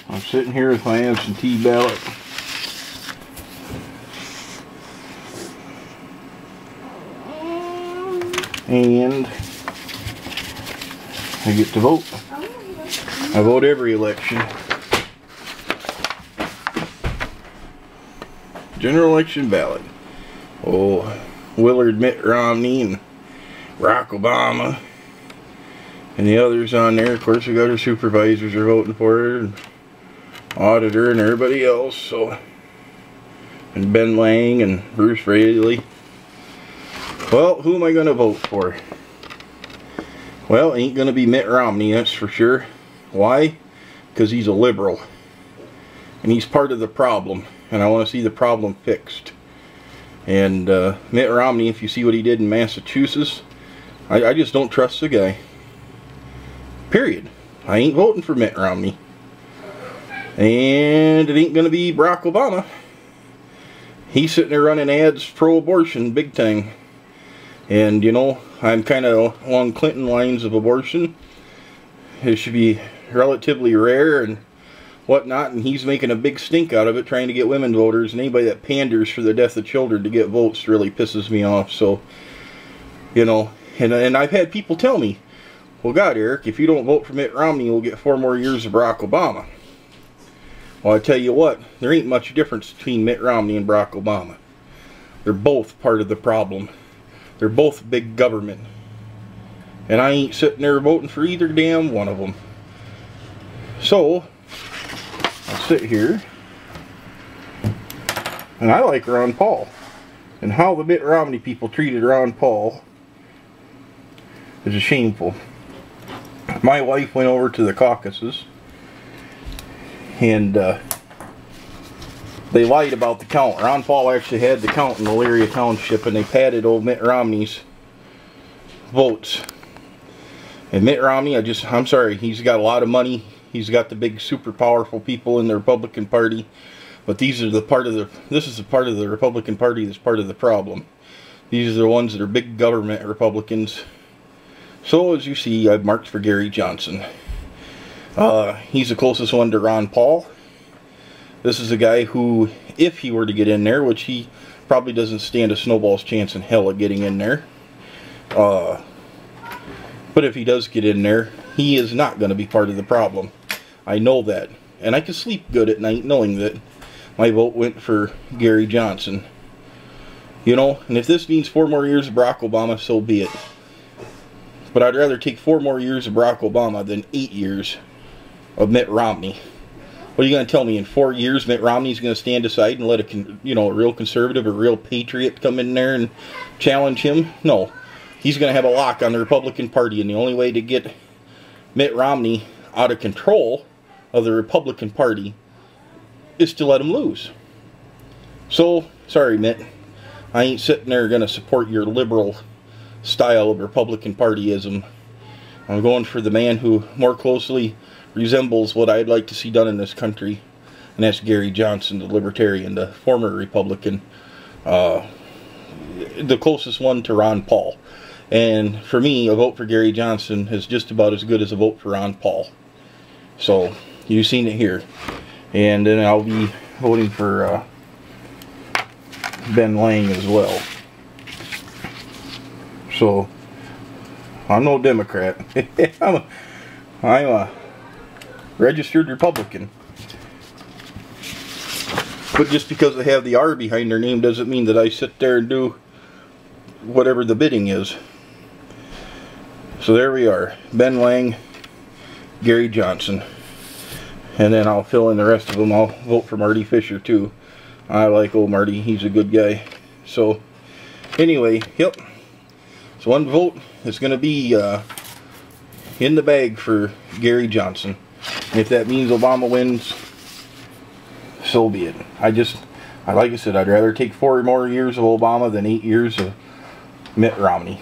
I'm sitting here with my absentee ballot. And I get to vote. I vote every election. General election ballot. Oh, Willard, Mitt Romney, and Barack Obama, and the others on there. Of course, we got our supervisors are voting for it, and auditor, and everybody else. So, and Ben Lang and Bruce Raley. Well, who am I going to vote for? Well, it ain't going to be Mitt Romney, that's for sure. Why? Because he's a liberal. And he's part of the problem. And I want to see the problem fixed. And Mitt Romney, if you see what he did in Massachusetts, I just don't trust the guy. Period. I ain't voting for Mitt Romney. And it ain't going to be Barack Obama. He's sitting there running ads pro-abortion big time. And, you know, I'm kind of along Clinton lines of abortion. It should be relatively rare and whatnot, and he's making a big stink out of it, trying to get women voters, and anybody that panders for the death of children to get votes really pisses me off. So, you know, and I've had people tell me, well, God, Eric, if you don't vote for Mitt Romney, you'll get 4 more years of Barack Obama. Well, I tell you what, there ain't much difference between Mitt Romney and Barack Obama. They're both part of the problem. They're both big government. And I ain't sitting there voting for either damn one of them. So, I'll sit here. And I like Ron Paul. And how the Mitt Romney people treated Ron Paul is shameful. My wife went over to the caucuses. And they lied about the count. Ron Paul actually had the count in Elyria Township, and they padded old Mitt Romney's votes. And Mitt Romney, I'm sorry, he's got a lot of money. He's got the big, super powerful people in the Republican Party. But this is the part of the Republican Party that's part of the problem. These are the ones that are big government Republicans. So, as you see, I've marked for Gary Johnson. He's the closest one to Ron Paul. This is a guy who, if he were to get in there, which he probably doesn't stand a snowball's chance in hell of getting in there. But if he does get in there, he is not going to be part of the problem. I know that. And I can sleep good at night knowing that my vote went for Gary Johnson. You know, and if this means 4 more years of Barack Obama, so be it. But I'd rather take 4 more years of Barack Obama than 8 years of Mitt Romney. What are you going to tell me? In 4 years, Mitt Romney's going to stand aside and let a real conservative, a real patriot come in there and challenge him? No. He's going to have a lock on the Republican Party, and the only way to get Mitt Romney out of control of the Republican Party is to let him lose. So, sorry, Mitt. I ain't sitting there going to support your liberal style of Republican Partyism. I'm going for the man who more closely resembles what I'd like to see done in this country, and that's Gary Johnson, the libertarian, the former Republican, the closest one to Ron Paul. And for me, a vote for Gary Johnson is just about as good as a vote for Ron Paul. So, you've seen it here. And then I'll be voting for Ben Lang as well. So, I'm no Democrat. I'm a registered Republican. But just because they have the R behind their name doesn't mean that I sit there and do whatever the bidding is. So there we are. Ben Lang, Gary Johnson. And then I'll fill in the rest of them. I'll vote for Marty Fisher too. I like old Marty. He's a good guy. So, anyway, yep. So one vote is going to be in the bag for Gary Johnson. And if that means Obama wins, so be it. Like I said, I'd rather take 4 more years of Obama than 8 years of Mitt Romney.